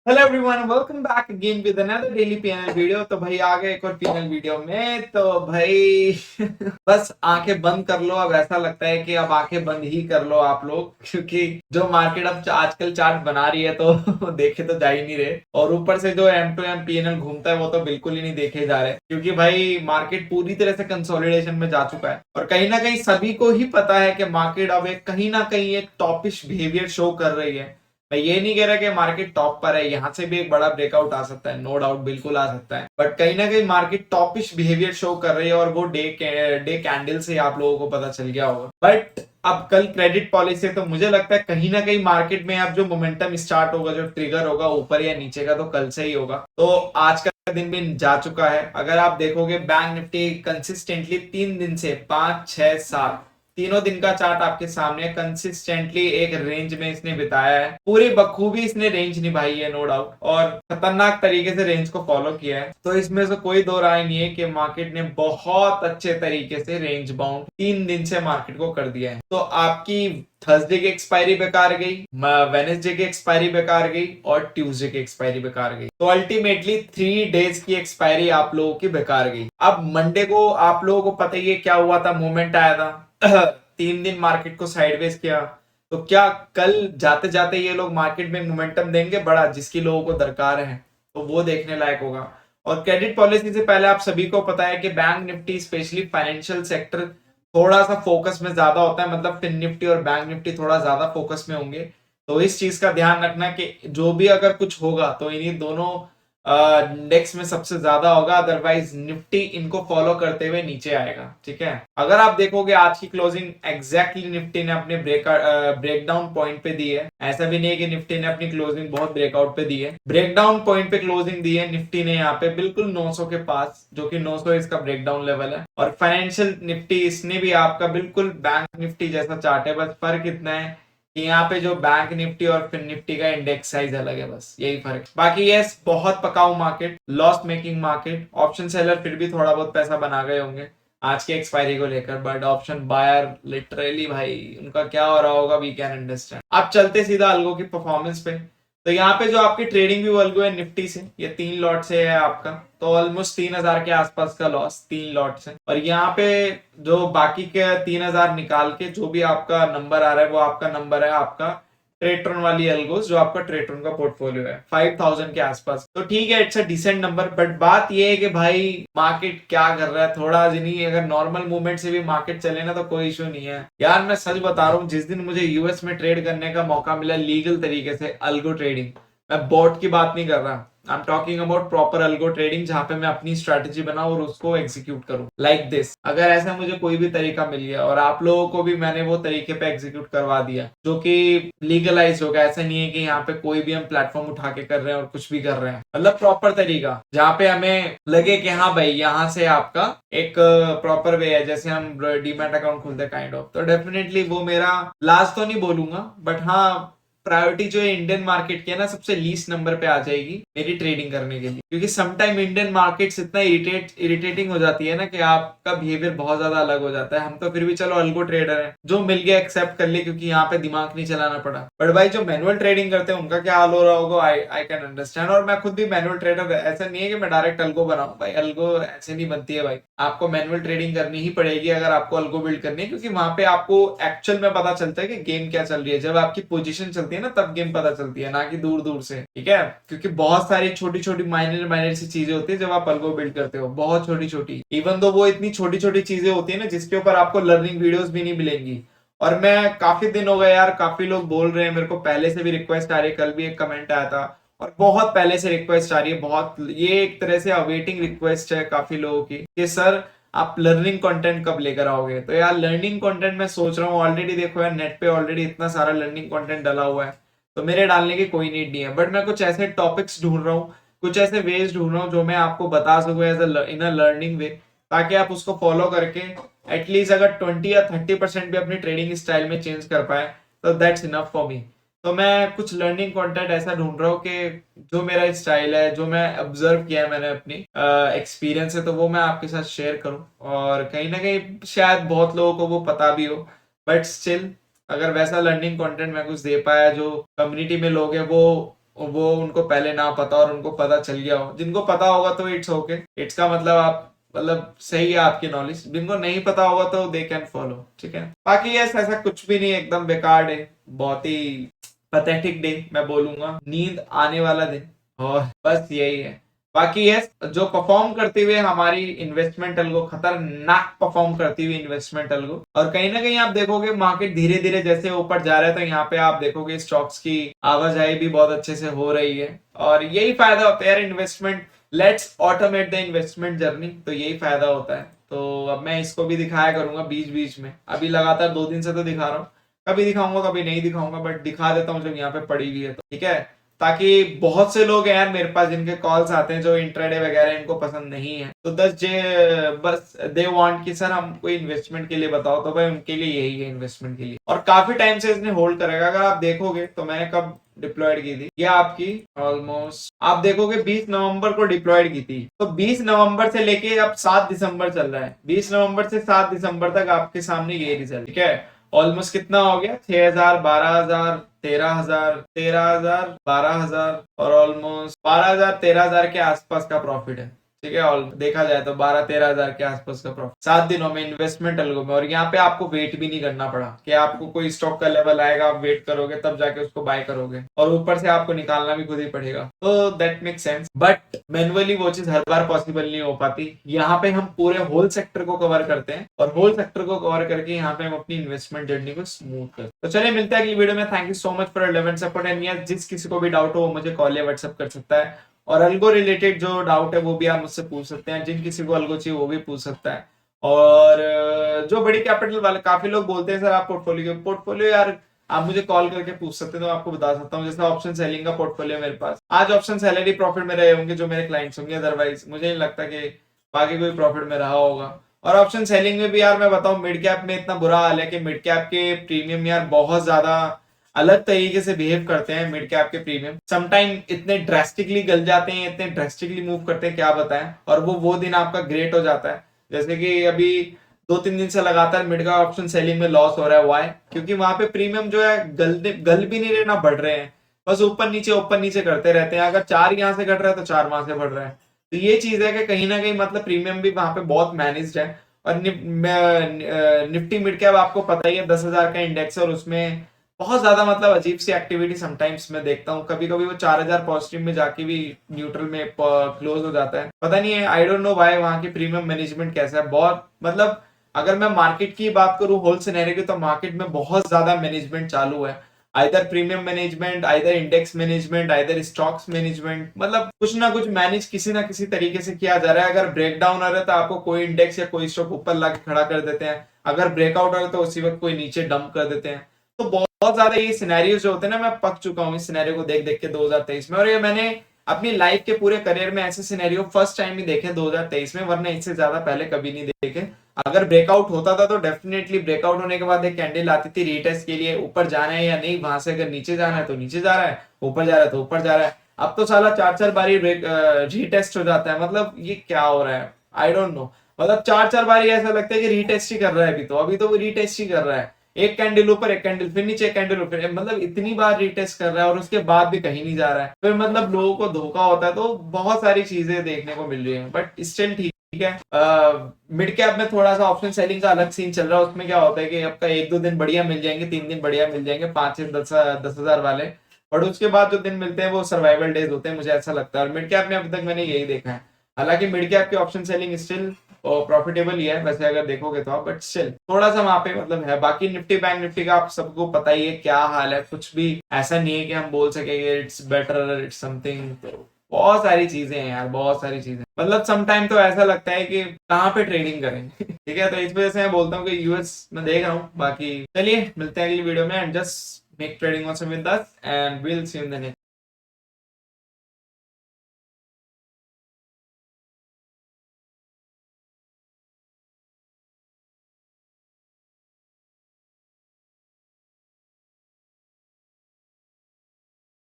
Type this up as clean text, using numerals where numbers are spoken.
Hello everyone, welcome back again with another daily PNL video. तो भाई आ गए एक और पीएनएल वीडियो में। तो भाई बस आंखें बंद कर लो। अब ऐसा लगता है कि अब आंखें बंद ही कर लो आप लोग, क्योंकि जो मार्केट अब आजकल चार्ट बना रही है तो देखे तो जा ही नहीं रहे। और ऊपर से जो एम टू एम पीएनएल घूमता है वो तो बिल्कुल ही नहीं देखे जा रहे, क्योंकि भाई मार्केट पूरी तरह से कंसोलिडेशन में जा चुका है। और कहीं ना कहीं सभी को ही पता है कि मार्केट अब एक कहीं ना कहीं एक टॉपिश बिहेवियर शो कर रही है। मैं ये नहीं कह रहा कि मार्केट टॉप पर है, यहाँ से भी एक बड़ा ब्रेकआउट आ सकता है, नो डाउट बिल्कुल आ सकता है। बट कहीं ना कहीं मार्केट टॉपिश बिहेवियर शो कर रही है, और वो डे कैंडल से आप लोगों को पता चल गया होगा। बट अब कल क्रेडिट पॉलिसी है, तो मुझे लगता है कहीं ना कहीं मार्केट में अब जो मोमेंटम स्टार्ट होगा, जो ट्रिगर होगा ऊपर या नीचे का, तो कल से ही होगा। तो आज का दिन भी जा चुका है। अगर आप देखोगे बैंक निफ्टी कंसिस्टेंटली 3 दिन से 5, 6, 7 तीनों दिन का चार्ट आपके सामने कंसिस्टेंटली एक रेंज में इसने बिताया है। पूरी बखूबी इसने रेंज निभाई है, नो डाउट, और खतरनाक तरीके से रेंज को फॉलो किया है। तो इसमें से कोई दो राय नहीं है कि मार्केट ने बहुत अच्छे तरीके से रेंज बाउंड 3 दिन से मार्केट को कर दिया है। तो आपकी थर्सडे की एक्सपायरी बेकार गई, वेनेसडे की एक्सपायरी बेकार गई, और ट्यूसडे की एक्सपायरी बेकार गई। तो अल्टीमेटली 3 डेज की एक्सपायरी आप लोगों की बेकार गई। अब मंडे को आप लोगों को पता ही है क्या हुआ था, मूवमेंट आया था। 3 दिन मार्केट को साइडवेज किया। तो क्या कल जाते जाते ये लोग मार्केट में मोमेंटम देंगे बड़ा, जिसकी लोगों को दरकार है? तो वो देखने लायक होगा। और क्रेडिट पॉलिसी से पहले आप सभी को पता है कि bank Nifty specially financial sector थोड़ा सा फोकस में ज्यादा होता है, मतलब फिन निफ्टी और बैंक निफ्टी थोड़ा ज्यादा फोकस में होंगे। तो इस चीज का ध्यान रखना कि जो भी अगर कुछ होगा तो इन्हीं दोनों इंडेक्स में सबसे ज्यादा होगा, अदरवाइज निफ्टी इनको फॉलो करते हुए नीचे आएगा। ठीक है, अगर आप देखोगे आज की क्लोजिंग एग्जैक्टली निफ्टी ने अपने ब्रेकडाउन पॉइंट पे दी है। ऐसा भी नहीं है कि निफ्टी ने अपनी क्लोजिंग बहुत ब्रेकआउट पे दी है, ब्रेकडाउन पॉइंट पे क्लोजिंग दी है निफ्टी ने यहाँ पे बिल्कुल 900 के पास, जो कि 900 इसका ब्रेकडाउन लेवल है। और फाइनेंशियल निफ्टी इसने भी आपका बिल्कुल बैंक निफ्टी जैसा चार्ट है, बस फर्क इतना है कि यहाँ पे जो बैंक निफ्टी और फिन निफ्टी का इंडेक्स साइज अलग है, बस यही फर्क। बाकी यस, बहुत पकाऊ market, loss making market. Option seller फिर भी थोड़ा बहुत पैसा बना गए होंगे आज के एक्सपायरी को लेकर, बट ऑप्शन बायर लिटरली भाई उनका क्या हो रहा होगा वी कैन अंडरस्टैंड। आप चलते सीधा अल्गो की परफॉर्मेंस पे। तो यहाँ पे जो आपकी ट्रेडिंग व्यू अल्गो है निफ्टी से, ये 3 लॉट से है आपका, तो ऑलमोस्ट 3,000 के आसपास का लॉस 3 लॉट से। और यहाँ पे जो बाकी के 3,000 निकाल के जो भी आपका नंबर आ रहा है, वो आपका नंबर है आपका ट्रेट्रॉन वाली एल्गोस, जो आपका ट्रेट्रॉन का पोर्टफोलियो है 5,000 के आसपास। तो ठीक है, it's a decent number. But बात ये है कि भाई मार्केट क्या कर रहा है, थोड़ा नहीं, अगर नॉर्मल मूवमेंट से भी मार्केट चले ना तो कोई इशू नहीं है यार। मैं सच बता रहा हूँ, जिस दिन मुझे यूएस में ट्रेड करने का मौका मिला लीगल तरीके से अल्गो ट्रेडिंग, मैं बॉट की बात नहीं कर रहा, I am talking about proper algo trading, जहां पे मैं अपनी स्ट्रेटेजी बनाऊं और उसको एग्जीक्यूट करूं लाइक दिस। अगर ऐसा मुझे कोई भी तरीका मिल गया, और आप लोगों को भी मैंने वो तरीके पे एग्जीक्यूट करवा दिया जो कि लीगलाइज होगा, ऐसा नहीं है कि यहाँ पे कोई भी हम प्लेटफॉर्म उठा के कर रहे हैं और कुछ भी कर रहे हैं, मतलब प्रॉपर तरीका जहाँ पे हमें लगे कि हाँ भाई यहाँ से आपका एक प्रॉपर वे है, जैसे हम डीमैट अकाउंट खोलते काइंड ऑफ। तो डेफिनेटली वो मेरा लास्ट तो नहीं बोलूंगा, बट हाँ प्रायोरिटी जो है इंडियन मार्केट की है ना, सबसे लीस्ट नंबर पे आ जाएगी मेरी ट्रेडिंग करने के लिए। क्योंकि समटाइम इंडियन मार्केट्स इतना इरिटेटिंग हो जाती है ना कि आपका बिहेवियर बहुत ज्यादा अलग हो जाता है। हम तो फिर भी चलो अल्गो ट्रेडर है, जो मिल गया एक्सेप्ट कर लिए, क्योंकि यहाँ पे दिमाग नहीं चलाना पड़ा। बट भाई जो मैनुअल ट्रेडिंग करते हैं उनका क्या हाल हो रहा होगा, आई कैन अंडरस्टैंड। और मैं खुद भी मैनुअल ट्रेडर, ऐसा नहीं है कि मैं डायरेक्ट अल्गो बनाऊं भाई, अल्गो ऐसे नहीं बनती है भाई। आपको मैनुअल ट्रेडिंग करनी ही पड़ेगी अगर आपको अल्गो बिल्ड करनी है, क्योंकि वहां पे आपको एक्चुअल में पता चलता है कि गेम क्या चल रही है। जब आपकी पोजीशन चलती है ना, तब गेम पता चलती है, ना कि दूर दूर से। ठीक है, क्योंकि बहुत सारी छोटी छोटी माइनर माइनर सी चीजें होती है जब आप अल्गो बिल्ड करते हो, बहुत छोटी छोटी। इवन तो वो इतनी छोटी छोटी चीजें होती है ना, जिसके ऊपर आपको लर्निंग वीडियोस भी नहीं मिलेंगी। और मैं काफी दिन हो गए यार, काफी लोग बोल रहे हैं मेरे को, पहले से भी रिक्वेस्ट आ रही है, कल भी एक कमेंट आया था, और बहुत पहले से रिक्वेस्ट आ रही है, बहुत, ये एक तरह से अवेटिंग रिक्वेस्ट है काफी लोगों की कि सर आप लर्निंग कंटेंट कब लेकर आओगे। तो यार लर्निंग कंटेंट मैं सोच रहा हूँ, ऑलरेडी देखो यार नेट पे ऑलरेडी इतना सारा लर्निंग कंटेंट डला हुआ है, तो मेरे डालने की कोई नीड नहीं है। बट मैं कुछ ऐसे टॉपिक्स ढूंढ रहा हूँ, कुछ ऐसे वेज ढूंढ रहा हूँ जो मैं आपको बता सकूँ एज इन अ लर्निंग वे, ताकि आप उसको फॉलो करके एटलीस्ट अगर 20 या 30% भी अपनी ट्रेडिंग स्टाइल में चेंज कर पाए, तो दैट्स इनफ फॉर मी। तो मैं कुछ लर्निंग कंटेंट ऐसा ढूंढ रहा हूँ कि जो मेरा स्टाइल है, जो मैं ऑब्जर्व किया है मैंने अपनी एक्सपीरियंस है, तो वो मैं आपके साथ शेयर करूं। और कहीं ना कहीं शायद बहुत लोगों को वो पता भी हो, बट स्टिल अगर वैसा लर्निंग कंटेंट मैं कुछ दे पाया जो कम्युनिटी में लोग हैं वो वो उनको पहले ना पता और उनको पता चल गया हो। जिनको पता होगा तो इट्स ओके, इट्स का मतलब आप मतलब सही है आपकी नॉलेज। जिनको नहीं पता होगा तो दे कैन फॉलो, ठीक है। बाकी यस ऐसा कुछ भी नहीं, एकदम बेकार डे, बहुत ही पैथेटिक डे मैं बोलूंगा, नींद आने वाला दिन, और बस यही है। बाकी यस जो परफॉर्म करते हुए हमारी इन्वेस्टमेंट अलगो, खतरनाक परफॉर्म करती हुई इन्वेस्टमेंट अलगो, और कहीं ना कहीं आप देखोगे मार्केट धीरे धीरे जैसे ऊपर जा रहा है, तो यहाँ पे आप देखोगे स्टॉक्स की आवाजाही भी बहुत अच्छे से हो रही है, और यही फायदा होता है यार investment. Let's automate the investment journey, तो यही फायदा होता है। तो अब मैं इसको भी दिखाया करूंगा बीच बीच में, अभी लगातार 2 दिन से तो दिखा रहा हूँ, कभी दिखाऊंगा कभी नहीं दिखाऊंगा, बट दिखा देता हूँ जब यहाँ पे पड़ी हुई है तो, ठीक है। ताकि बहुत से लोग हैं यार मेरे पास जिनके कॉल्स आते हैं जो इंट्राडे वगैरह इनको पसंद नहीं है, तो बस दे वांट कि सर हम कोई इन्वेस्टमेंट के लिए बताओ, तो भाई उनके लिए यही है इन्वेस्टमेंट के लिए। और काफी टाइम से इसने होल्ड करेगा, अगर आप देखोगे तो मैंने कब डिप्लॉयड की थी, ये आपकी ऑलमोस्ट आप देखोगे 20 नवंबर को डिप्लॉयड की थी, तो 20 नवंबर से लेके अब 7 दिसंबर चल रहा है, 20 नवंबर से 7 दिसंबर तक आपके सामने ये रिजल्ट, ठीक है। ऑलमोस्ट कितना हो गया, 6,000, 12,000, 13,000, 13,000, 12,000 और ऑलमोस्ट 12,000, 13,000 के आसपास का प्रॉफिट है, ठीक है। और देखा जाए तो 12-13,000 के आसपास का प्रॉफिट 7 दिनों में इन्वेस्टमेंट अलगो में। और यहाँ पे आपको वेट भी नहीं करना पड़ा कि आपको कोई स्टॉक का लेवल आएगा, आप वेट करोगे तब जाके उसको बाय करोगे, और ऊपर से आपको निकालना भी खुद ही पड़ेगा, तो that make sense. But manually वो चीज हर बार पॉसिबल नहीं हो पाती। यहाँ पे हम पूरे होल सेक्टर को कवर करते हैं, और होल सेक्टर को कवर करके यहाँ पे हम अपनी इन्वेस्टमेंट जर्नी को स्मूथ करते हैं। तो चलिए मिलते हैं अगली वीडियो में। Thank you so much for 11 support and जिस किसी को भी डाउट हो वो मुझे कॉल या व्हाट्सएप कर सकता है, और अल्गो रिलेटेड जो डाउट है वो भी आप मुझसे पूछ सकते हैं, जिन किसी को अल्गो चाहिए वो भी पूछ सकता है। और जो बड़ी कैपिटल वाले काफी लोग बोलते हैं सर आप पोर्टफोलियो यार आप मुझे कॉल करके पूछ सकते हैं, तो आपको बता सकता हूँ। जैसे ऑप्शन सेलिंग का पोर्टफोलियो मेरे पास आज ऑप्शन सेलर ही प्रॉफिट में रहे होंगे जो मेरे क्लाइंट्स होंगे, अदरवाइज मुझे नहीं लगता कि बाकी कोई प्रॉफिट में रहा होगा। और ऑप्शन सेलिंग में भी यार मैं बताऊं मिड कैप में इतना बुरा हाल है कि मिड कैप के प्रीमियम यार बहुत ज्यादा अलग तरीके से बिहेव करते हैं। मिड कैप के प्रीमियम समटाइम इतने ड्रेस्टिकली गल जाते हैं, इतने ड्रेस्टिकली मूव करते हैं क्या बताएं, और वो दिन आपका ग्रेट हो जाता है। जैसे कि अभी 2-3 दिन से लगातार मिड का ऑप्शन सेलिंग में लॉस हो रहा है, वाई क्योंकि वहां पे प्रीमियम जो है गल भी नहीं रहे ना बढ़ रहे हैं, बस ऊपर नीचे करते रहते हैं। अगर 4 यहाँ से घट रहा है तो 4 वहां से बढ़ रहा है, तो ये चीज है कि कहीं ना कहीं मतलब प्रीमियम भी वहां पे बहुत मैनेज्ड है। और निफ्टी मिड कैप आपको पता ही है 10,000 का इंडेक्स है, और उसमें बहुत ज्यादा मतलब अजीब सी एक्टिविटी समटाइम्स मैं देखता हूँ। कभी कभी वो 4,000 पॉजिटिव में जाके भी न्यूट्रल में क्लोज हो जाता है, पता नहीं है, आई डोंट नो व्हाई। वहां की प्रीमियम मैनेजमेंट कैसा है, बहुत मतलब अगर मैं मार्केट की बात करूं होल सिनेरियो की, तो मार्केट में बहुत ज्यादा मैनेजमेंट चालू है, either premium management, either index management, either stocks management, मतलब कुछ ना कुछ मैनेज किसी ना किसी तरीके से किया जा रहा है। अगर ब्रेकडाउन आ रहा है तो आपको कोई इंडेक्स या कोई स्टॉक ऊपर लाके खड़ा कर देते हैं, अगर ब्रेकआउट आ रहा है तो उसी वक्त कोई नीचे डंप कर देते हैं। तो बहुत ज्यादा ये सिनेरियो जो होते हैं ना, मैं पक चुका हूँ इस सिनेरियो को देख देख के 2023 में, और ये मैंने अपनी लाइफ के पूरे करियर में ऐसे सिनेरियो फर्स्ट टाइम ही देखे 2023 में, वरना इससे ज्यादा पहले कभी नहीं देखे। अगर ब्रेकआउट होता था तो डेफिनेटली ब्रेकआउट होने के बाद एक कैंडल आती थी रीटेस्ट के लिए, ऊपर जाना है या नहीं, वहां से अगर नीचे जाना है तो नीचे जा रहा है, ऊपर जा रहा है तो ऊपर जा रहा है। अब तो साला 4-4 बारी रीटेस्ट हो जाता है, मतलब ये क्या हो रहा है, आई डोंट नो। मतलब 4-4 बारी ऐसा लगता है कि रीटेस्ट ही कर रहा है, अभी तो वो रीटेस्ट ही कर रहा है, एक कैंडल ऊपर, एक कैंडल फिर नीचे, एक कैंडल ऊपर, मतलब इतनी बार रीटेस्ट कर रहा है और उसके बाद भी कहीं नहीं जा रहा है। फिर मतलब लोगों को धोखा होता है, तो बहुत सारी चीजें देखने को मिल रही है, बट स्टिल ठीक है। मिड कैप में थोड़ा सा ऑप्शन सेलिंग का अलग सीन चल रहा है। उसमें क्या होता है कि आपका 1-2 दिन बढ़िया मिल जाएंगे, 3 दिन बढ़िया मिल जाएंगे, 5 से 10,000 वाले, बट उसके बाद जो दिन मिलते हैं वो सर्वाइवल डेज होते हैं, मुझे ऐसा लगता है। और मिड कैप में अभी तक मैंने यही देखा है, हालांकि मिड कैप की ऑप्शन सेलिंग स्टिल प्रॉफिटेबल ही है वैसे अगर देखोगे तो आप, बट स्टिल थोड़ा सा वहां पे मतलब है। बाकी निफ्टी बैंक निफ्टी का आप सबको पता ही है क्या हाल है, कुछ भी ऐसा नहीं है कि हम बोल सकेंगे इट्स बेटर इट्स समथिंग। तो बहुत सारी चीजें हैं यार, बहुत सारी चीजें, मतलब समटाइम तो ऐसा लगता है कि कहाँ पे ट्रेडिंग करें ठीक है, तो इस वजह से मैं बोलता हूँ कि यूएस में देख रहा हूँ। बाकी चलिए मिलते हैं अगली वीडियो में, and just make trading also with us, and will see you in the next.